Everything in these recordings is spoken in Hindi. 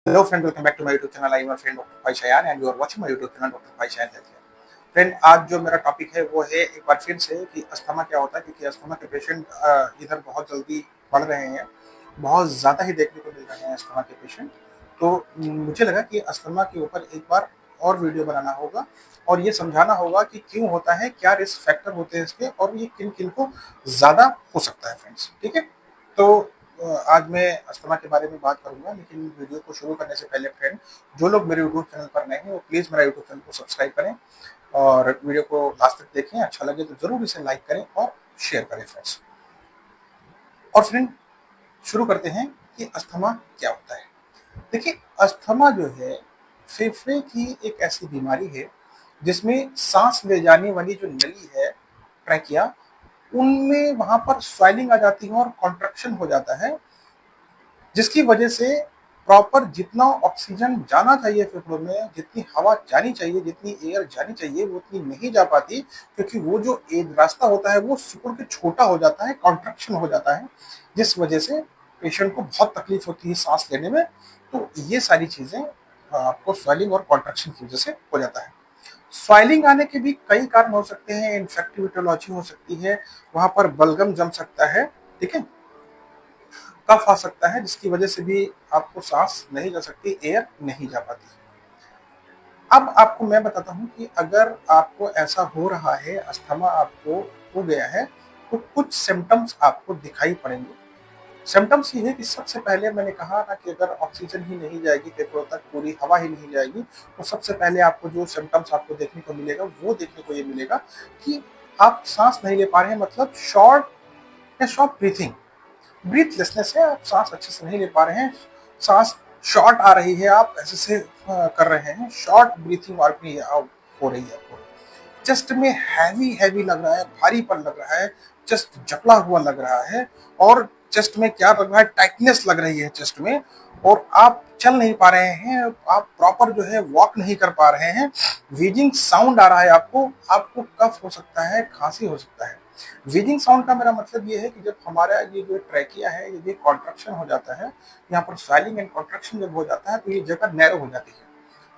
Hello friend, welcome back to my YouTube channel. I am your friend Dr. Pai Shayan and you are watching my YouTube channel Dr. Pai Shayan Healthcare. Friend, आज जो मेरा टॉपिक है वो है एक बार फिर से कि अस्थमा क्या होता है, क्योंकि अस्थमा के पेशेंट इधर बहुत जल्दी बढ़ रहे हैं, बहुत ज़्यादा ही देखने को मिल रहे हैं अस्थमा के पेशेंट। तो मुझे लगा कि अस्थमा के ऊपर एक बार और वीडियो बनाना होगा और ये समझाना होगा कि क्यों होता है, क्या रिस्क फैक्टर होते हैं इसके और ये किन किन को ज़्यादा हो सकता है फ्रेंड्स। ठीक है, तो आज मैं अस्थमा के बारे में बात करूंगा, लेकिन वीडियो को शुरू करने से पहले फ्रेंड, जो लोग मेरे यूट्यूब चैनल पर नए हैं वो प्लीज़ मेरा यूट्यूब चैनल को सब्सक्राइब करें और वीडियो को लास्ट तक देखें। अच्छा लगे तो जरूर इसे लाइक करें और शेयर करें फ्रेंड्स। और फ्रेंड, शुरू करते हैं कि अस्थमा क्या होता है। देखिए, अस्थमा जो है फेफड़े की एक ऐसी बीमारी है जिसमें सांस ले जाने वाली जो नली है, ट्रैकिया, उनमें वहां पर स्वेलिंग आ जाती है और कॉन्ट्रैक्शन हो जाता है, जिसकी वजह से प्रॉपर जितना ऑक्सीजन जाना चाहिए फेफड़ों में, जितनी हवा जानी चाहिए, जितनी एयर जानी चाहिए, वो उतनी नहीं जा पाती, क्योंकि वो जो एक रास्ता होता है वो सिकुड़ के छोटा हो जाता है, कॉन्ट्रैक्शन हो जाता है, जिस वजह से पेशेंट को बहुत तकलीफ होती है सांस लेने में। तो ये सारी चीजें आपको स्वेलिंग और कॉन्ट्रैक्शन की वजह से हो जाता है। स्वेलिंग आने के भी कई कारण हो सकते हैं, इन्फेक्टिव ईटियोलॉजी हो सकती है, वहां पर बलगम जम सकता है, ठीक है, कफ आ सकता है, जिसकी वजह से भी आपको सांस नहीं जा सकती, एयर नहीं जा पाती। अब आपको मैं बताता हूं कि अगर आपको ऐसा हो रहा है, अस्थमा आपको हो गया है, तो कुछ सिम्टम्स आपको दिखाई पड़ेंगे। सिम्टम्स ये है कि सबसे पहले मैंने कहा ना कि अगर ऑक्सीजन ही नहीं जाएगी फेफड़ों तक, पूरी हवा ही नहीं जाएगी, तो सबसे पहले आपको जो सिम्टम्स आपको देखने को मिलेगा वो देखने को ये मिलेगा कि आप सांस नहीं ले पा रहे हैं, मतलब शॉर्ट या शॉर्ट ब्रीथिंग, ब्रीथलेसनेस है, आप सांस अच्छे से नहीं ले पा रहे हैं, सांस शॉर्ट आ रही है, आप ऐसे से कर रहे हैं, शॉर्ट ब्रीथिंग आपकी हो रही है आपको। चेस्ट में हैवी हैवी लग रहा है, भारीपन लग रहा है, चेस्ट जकड़ा हुआ लग रहा है, और चेस्ट में क्या लग रहा है, टाइटनेस लग रही है चेस्ट में, और आप चल नहीं पा रहे हैं, आप प्रॉपर जो है वॉक नहीं कर पा रहे हैं, व्हीजिंग साउंड आ रहा है आपको, आपको कफ हो सकता है, खांसी हो सकता है। व्हीजिंग साउंड का मेरा मतलब ये है कि जब हमारा ये जो ट्रैकिया है, ये कॉन्ट्रैक्शन हो जाता है, यहाँ पर स्वेलिंग एंड कॉन्ट्रैक्शन जब हो जाता है तो ये जगह नैरो हो जाती है,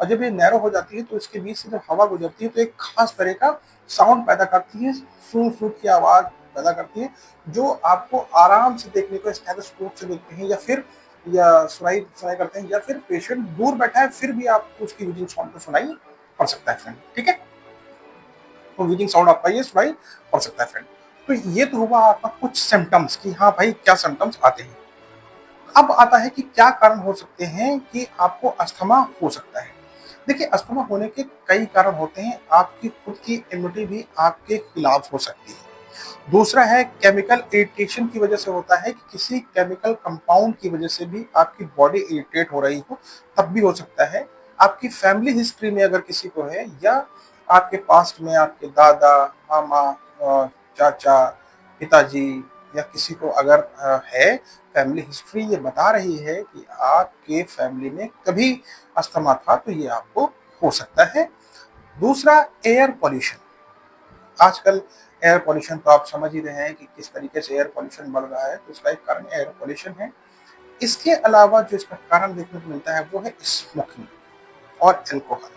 और जब ये नैरो हो जाती है तो इसके बीच से जब हवा गुजरती है तो एक खास तरह का साउंड पैदा करती है, सू सू की आवाज पैदा करती है, जो आपको आराम से देखने को स्टेथोस्कोप से देखते हैं, या सुनाई सुनाई करते हैं, या फिर पेशेंट दूर बैठा है फिर भी आपको उसकी व्हीजिंग साउंड तो सुनाई पड़ सकता है फ्रेंड। ठीक है, तो व्हीजिंग साउंड आपका ये सुनाई पड़ सकता है फ्रेंड। तो ये तो हुआ आपका कुछ सिम्टम्स कि हाँ भाई क्या सिम्टम्स आते हैं। अब आता है कि क्या कारण हो सकते हैं कि आपको अस्थमा हो सकता है। देखिए, अस्थमा होने के कई कारण होते हैं, आपकी खुद की इम्यूनिटी भी आपके खिलाफ हो सकती है। दूसरा है केमिकल इरिटेशन की वजह से होता है, कि किसी केमिकल कंपाउंड की वजह से भी आपकी बॉडी इरिटेट हो रही हो, तब भी हो सकता है। आपकी फैमिली हिस्ट्री में अगर किसी को है, या आपके पास्ट में आपके दादा, मामा, चाचा, पिताजी, या किसी को अगर है, फैमिली हिस्ट्री ये बता रही है कि आपके फैमिली में कभी अस्थमा था, तो ये आपको हो सकता है। दूसरा, एयर पॉल्यूशन। आजकल एयर पॉल्यूशन तो आप समझ ही रहे हैं कि किस तरीके से एयर पॉल्यूशन बढ़ रहा है, तो इसका एक कारण एयर पॉल्यूशन है। इसके अलावा जो इसका कारण देखने को मिलता है वो है स्मोकिंग और एल्कोहल।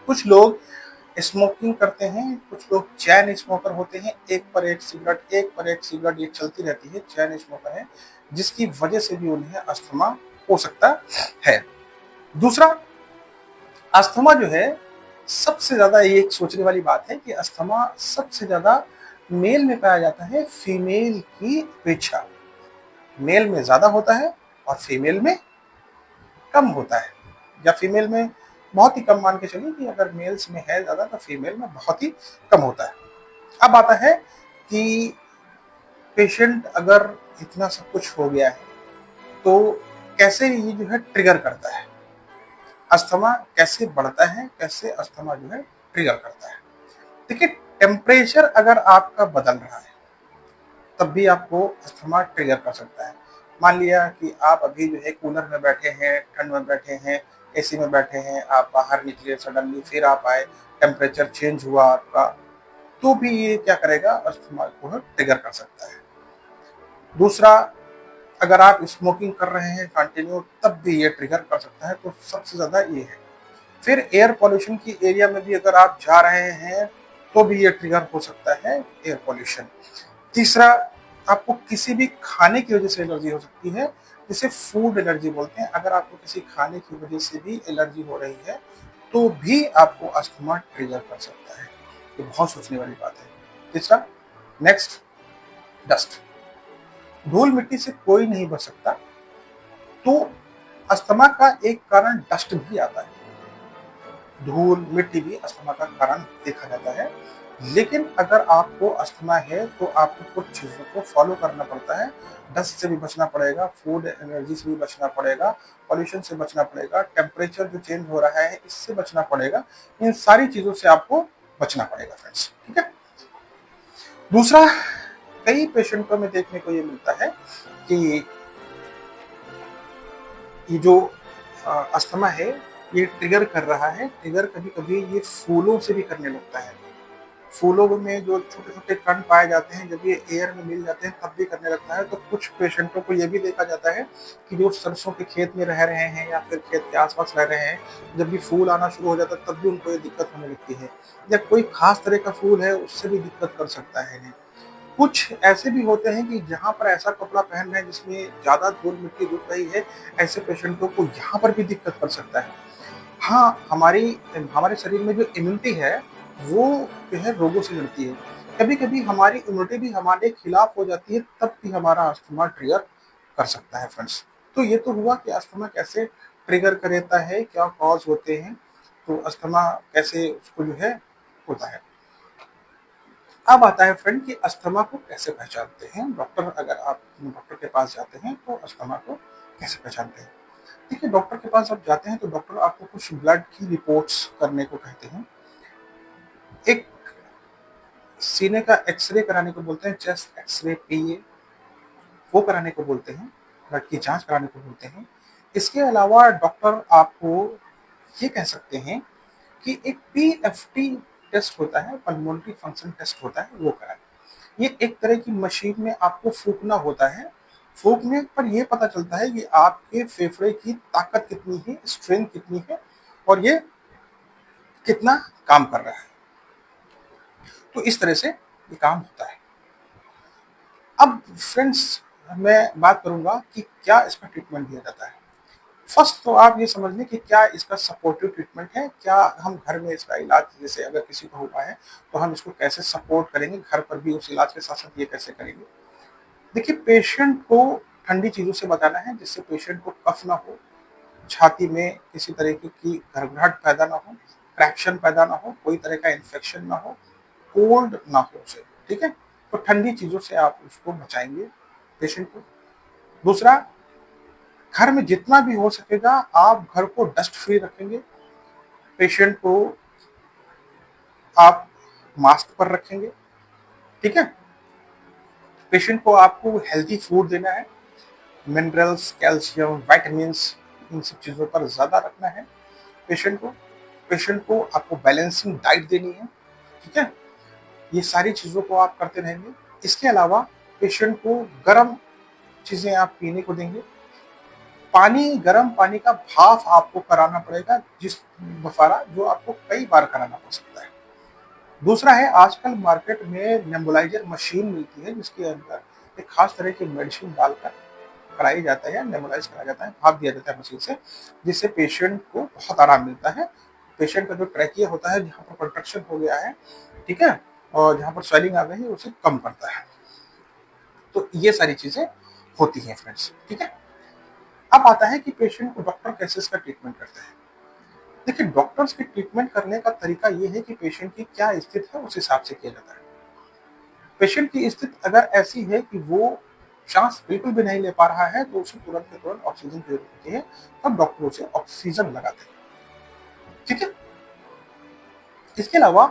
कुछ लोग स्मोकिंग करते हैं, कुछ लोग चैन स्मोकर होते हैं, एक पर एक सिगरेट, एक पर एक सिगरेट ये चलती रहती है, चैन स्मोकर है, जिसकी वजह से भी उन्हें अस्थमा हो सकता है। दूसरा, अस्थमा जो है, सबसे ज्यादा ये एक सोचने वाली बात है कि अस्थमा सबसे ज्यादा मेल में पाया जाता है फीमेल की अपेक्षा। मेल में ज्यादा होता है और फीमेल में कम होता है, या फीमेल में बहुत ही कम, मान के चलिए कि अगर मेल्स में है ज्यादा तो फीमेल में बहुत ही कम होता है। अब आता है कि पेशेंट अगर इतना सब कुछ हो गया है तो कैसे ये जो है ट्रिगर करता है, अस्थमा कैसे बढ़ता है, कैसे अस्थमा जो है ट्रिगर करता है। देखिए, टेम्परेचर अगर आपका बदल रहा है तब भी आपको अस्थमा ट्रिगर कर सकता है। मान लिया कि आप अभी जो है कूलर में बैठे हैं, ठंड में बैठे हैं, एसी में बैठे हैं, आप बाहर निकले सडनली, फिर आप आए, टेम्परेचर चेंज हुआ आपका, तो भी ये क्या करेगा, अस्थमा को ट्रिगर कर सकता है। दूसरा, अगर आप स्मोकिंग कर रहे हैं कंटिन्यू तब भी ये ट्रिगर कर सकता है, तो सबसे ज़्यादा ये है। फिर एयर पॉल्यूशन की एरिया में भी अगर आप जा रहे हैं तो भी ये ट्रिगर हो सकता है एयर पॉल्यूशन। तीसरा, आपको किसी भी खाने की वजह से एलर्जी हो सकती है, जिसे फूड एलर्जी बोलते हैं। अगर आपको किसी खाने की वजह से भी एलर्जी हो रही है तो भी आपको अस्थमा ट्रिगर कर सकता है। ये बहुत सोचने वाली बात है। तीसरा, नेक्स्ट, डस्ट। धूल मिट्टी से कोई नहीं बच सकता, तो अस्थमा का एक कारण डस्ट भी आता है। धूल मिट्टी भी अस्थमा का कारण देखा जाता है। लेकिन अगर आपको अस्थमा है तो आपको कुछ चीज़ों को फॉलो करना पड़ता है। डस्ट से भी बचना पड़ेगा, फूड एलर्जी से भी बचना पड़ेगा, पॉल्यूशन से बचना पड़ेगा, टेम्परेचर जो चेंज हो रहा है इससे बचना पड़ेगा। इन सारी चीज़ों से आपको बचना पड़ेगा फ्रेंड्स, ठीक है। दूसरा, कई पेशेंटों में देखने को ये मिलता है कि ये जो अस्थमा है ये ट्रिगर कर रहा है। ट्रिगर कभी-कभी ये फूलों से भी करने लगता है। फूलों में जो छोटे-छोटे कण पाए जाते हैं, जब ये एयर में मिल जाते हैं तब भी करने लगता है। तो कुछ पेशेंटों को ये भी देखा जाता है कि जो सरसों के खेत में रह रहे हैं या फिर खेत के आस-पास रह रहे हैं, जब भी फूल आना शुरू हो जाता है तब भी उनको ये दिक्कत होने लगती है। या कोई खास तरह का फूल है उससे भी दिक्कत कर सकता है इन्हें। कुछ ऐसे भी होते हैं कि जहाँ पर ऐसा कपड़ा पहन रहे हैं जिसमें ज़्यादा धूल-मिट्टी रुक रही है, ऐसे पेशेंटों को यहाँ पर भी दिक्कत कर सकता है। हाँ, हमारे शरीर में जो इम्यूनिटी है, वो जो है रोगों से लड़ती है। कभी-कभी हमारी इम्यूनिटी भी हमारे खिलाफ हो जाती है, तब भी हमारा अस्थमा ट्रिगर कर सकता है फ्रेंड्स। तो ये तो हुआ कि अस्थमा कैसे ट्रिगर करता है, क्या कॉज़ होते हैं, तो अस्थमा कैसे उसको जो है होता है। अब आता है फ्रेंड कि अस्थमा को कैसे पहचानते हैं। अगर आप डॉक्टर के पास जाते हैं तो अस्थमा को कैसे पहचानते हैं? देखिए, डॉक्टर के पास जब जाते हैं तो डॉक्टर आपको कुछ ब्लड की रिपोर्ट्स करने को कहते हैं। एक सीने का एक्स-रे कराने को बोलते हैं, चेस्ट एक्स-रे पीए, वो कराने को बोलते हैं, ब्लड की जाँच कराने को बोलते हैं। इसके अलावा डॉक्टर आपको ये कह सकते हैं कि एक पीएफटी टेस्ट होता है, पल्मोनरी फंक्शन टेस्ट होता है, वो कराएँ। ये एक तरह की मशीन में आपको फूँकना होता है। फूँकने पर ये पता चलता है कि आपके फेफड़े की ताकत कितनी है, स्ट्रेंथ कितनी है और ये कितना काम कर रहा है। तो इस तरह से ये काम होता है। अब फ्रेंड्स, मैं बात करूँगा कि क्या इसका ट्रीटमेंट दिया जाता है। फर्स्ट तो आप ये समझ लें कि क्या इसका सपोर्टिव ट्रीटमेंट है, क्या हम घर में इसका इलाज, जैसे अगर किसी को हुआ है तो हम इसको कैसे सपोर्ट करेंगे, घर पर भी उस इलाज के साथ-साथ ये कैसे करेंगे। देखिए, पेशेंट को ठंडी चीज़ों से बचाना है जिससे पेशेंट को कफ ना हो, छाती में किसी तरीके की घबराहट पैदा ना हो, ट्रैक्शन पैदा ना हो, कोई तरह का इन्फेक्शन ना हो, कोल्ड ना हो उसे, ठीक है? तो ठंडी चीज़ों से आप उसको बचाएँगे पेशेंट को। दूसरा, घर में जितना भी हो सकेगा आप घर को डस्ट फ्री रखेंगे। पेशेंट को आप मास्क पर रखेंगे, ठीक है? पेशेंट को आपको हेल्दी फूड देना है, मिनरल्स, कैल्शियम, विटामिन्स, इन सब चीज़ों पर ज़्यादा रखना है पेशेंट को। पेशेंट को आपको बैलेंसिंग डाइट देनी है, ठीक है? ये सारी चीज़ों को आप करते रहेंगे। इसके अलावा पेशेंट को गर्म चीज़ें आप पीने को देंगे। गर्म पानी का भाप आपको कराना पड़ेगा, जिस बफ़ारा जो आपको कई बार कराना पड़ सकता है। दूसरा है, आजकल मार्केट में नेबुलाइज़र मशीन मिलती है जिसके अंदर एक खास तरह की मेडिसिन डालकर कराई जाता है, नेबुलाइज़ कराया जाता है, भाप दिया जाता है मशीन से, जिससे पेशेंट को बहुत आराम मिलता है। पेशेंट का जो ट्रैकिया होता है, जहाँ पर कंस्ट्रक्शन हो गया है, ठीक है? और जहाँ पर स्वेलिंग आ गई है, उसे कम करता है। तो ये सारी चीज़ें होती हैं फ्रेंड्स, ठीक है? अब आता है कि पेशेंट को डॉक्टर कैसे इसका ट्रीटमेंट करते हैं। देखिए, डॉक्टर्स के ट्रीटमेंट करने का तरीका ये है कि पेशेंट की क्या स्थिति है उस हिसाब से किया जाता है। पेशेंट की स्थिति अगर ऐसी है कि वो साँस बिल्कुल भी नहीं ले पा रहा है तो उसे तुरंत के तुरंत ऑक्सीजन की ज़रूरत होती है, तब डॉक्टर उसे ऑक्सीजन लगाते हैं, ठीक है? इसके अलावा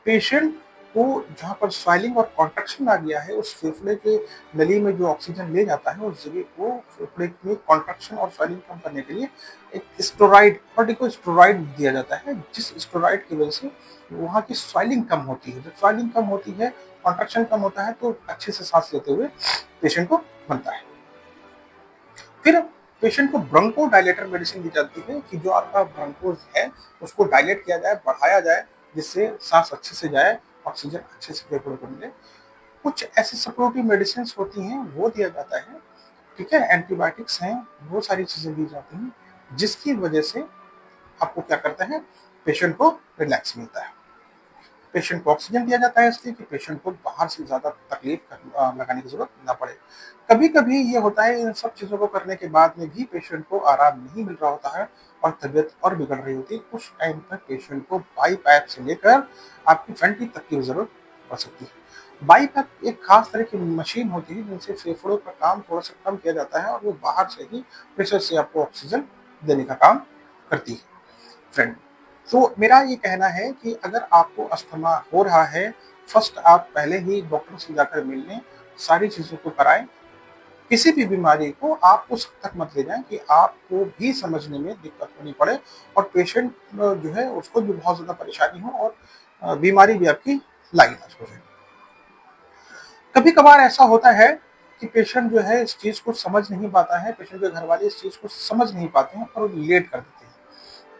पेशेंट को जहाँ पर स्वेलिंग और कॉन्ट्रैक्शन आ गया है, उस फेफड़े के नली में जो ऑक्सीजन ले जाता है, उस जगह को फेफड़े में कॉन्ट्रैक्शन और स्वेलिंग कम करने के लिए एक स्टेरॉइड, कॉर्टिकोस्टेरॉइड दिया जाता है, जिस स्टेरॉइड की वजह से वहाँ की स्वेलिंग कम होती है। जब स्वेलिंग कम होती है, कॉन्ट्रैक्शन कम होता है, तो अच्छे से साँस लेते हुए पेशेंट को बनता है। फिर पेशेंट को ब्रोंकोडायलेटर मेडिसिन दी जाती है कि जो आपका ब्रोंकोस है उसको डायलेट किया जाए, बढ़ाया जाए, जिससे सांस अच्छे से जाए, ऑक्सीजन अच्छे से फेफड़ों को मिले। कुछ ऐसी सपोर्टिव मेडिसिन होती हैं वो दिया जाता है, ठीक है, एंटीबायोटिक्स हैं, वो सारी चीजें दी जाती हैं, जिसकी वजह से आपको क्या करता है, पेशेंट को रिलैक्स मिलता है। पेशेंट को ऑक्सीजन दिया जाता है इसलिए कि पेशेंट को बाहर से ज़्यादा तकलीफ लगाने की ज़रूरत ना पड़े। कभी-कभी ये होता है इन सब चीज़ों को करने के बाद में भी पेशेंट को आराम नहीं मिल रहा होता है और तबीयत और बिगड़ रही होती है। उस टाइम पर पेशेंट को बाईपैप से लेकर आपकी वेंटी तक की ज़रूरत पड़ सकती है। बाईपैप एक खास तरह की मशीन होती है जिनसे फेफड़ों का काम थोड़ा-सा कम किया जाता है और वो बाहर से ही प्रेशर से आपको ऑक्सीजन देने का काम करती है। फ्रेंड, तो मेरा ये कहना है कि अगर आपको अस्थमा हो रहा है, फर्स्ट आप पहले ही डॉक्टर से जाकर मिल लें, सारी चीज़ों को कराएँ। किसी भी बीमारी को आप उस हद तक मत ले जाएँ कि आपको भी समझने में दिक्कत होनी पड़े और पेशेंट जो है उसको भी बहुत ज़्यादा परेशानी हो और बीमारी भी आपकी लाइलाज हो जाए। कभी-कभार ऐसा होता है कि पेशेंट जो है इस चीज़ को समझ नहीं पाता है, पेशेंट के घरवाले इस चीज़ को समझ नहीं पाते हैं और लेट कर देते हैं।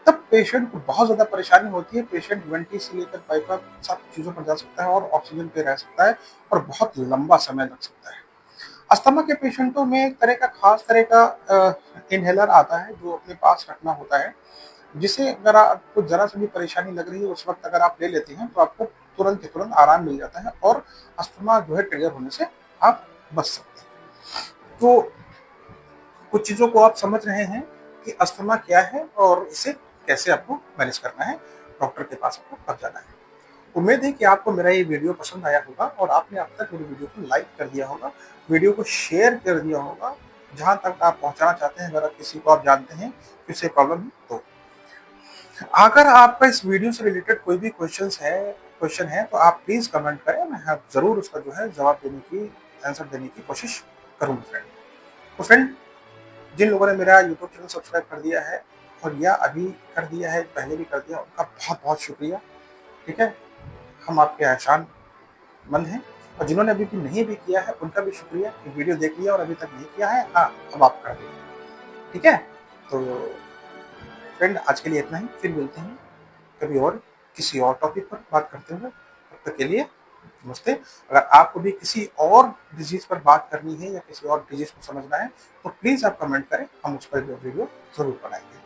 तब पेशेंट को बहुत ज़्यादा परेशानी होती है, पेशेंट वेंटी से लेकर बाईपास सब चीज़ों पर जा सकता है और ऑक्सीजन पे रह सकता है और बहुत लंबा समय लग सकता है। अस्थमा के पेशेंटों में एक तरह का खास तरह का इन्हेलर आता है जो अपने पास रखना होता है, जिसे अगर आपको ज़रा-सी भी परेशानी लग रही है उस वक़्त अगर आप ले लेते हैं तो आपको तुरंत के तुरंत आराम मिल जाता है और अस्थमा जो है ट्रिगर होने से आप बच सकते हैं। तो कुछ चीज़ों को आप समझ रहे हैं कि अस्थमा क्या है और इसे कैसे आपको मैनेज करना है, डॉक्टर के पास आपको कब जाना है। उम्मीद है कि आपको मेरा ये वीडियो पसंद आया होगा और आपने अब तक मेरी वीडियो को लाइक कर दिया होगा, वीडियो को शेयर कर दिया होगा, जहाँ तक आप पहुँचाना चाहते हैं, अगर आप किसी को आप जानते हैं कि उसे प्रॉब्लम है तो। अगर आपका इस वीडियो से रिलेटेड कोई भी क्वेश्चन है तो आप प्लीज़ कमेंट करें, मैं ज़रूर उसका जो है जवाब देने की, आंसर देने की कोशिश करूँगा फ्रेंड। तो फ्रेंड, जिन लोगों ने मेरा यूट्यूब चैनल सब्सक्राइब कर दिया है और या अभी कर दिया है, पहले भी कर दिया, उनका बहुत-बहुत शुक्रिया, ठीक है? हम आपके एहसानमंद हैं और जिन्होंने अभी भी नहीं भी किया है, उनका भी शुक्रिया कि वीडियो देख लिया और अभी तक नहीं किया है, हाँ, अब आप कर दें, ठीक है? तो फ्रेंड, आज के लिए इतना ही, फिर मिलते हैं कभी और किसी और टॉपिक पर बात करते हुए। तब तक के लिए नमस्ते। अगर आपको भी किसी और डिजीज़ पर बात करनी है या किसी और डिजीज़ को समझना है, तो प्लीज़ आप कमेंट करें, हम उस पर वीडियो ज़रूर बनाएँगे।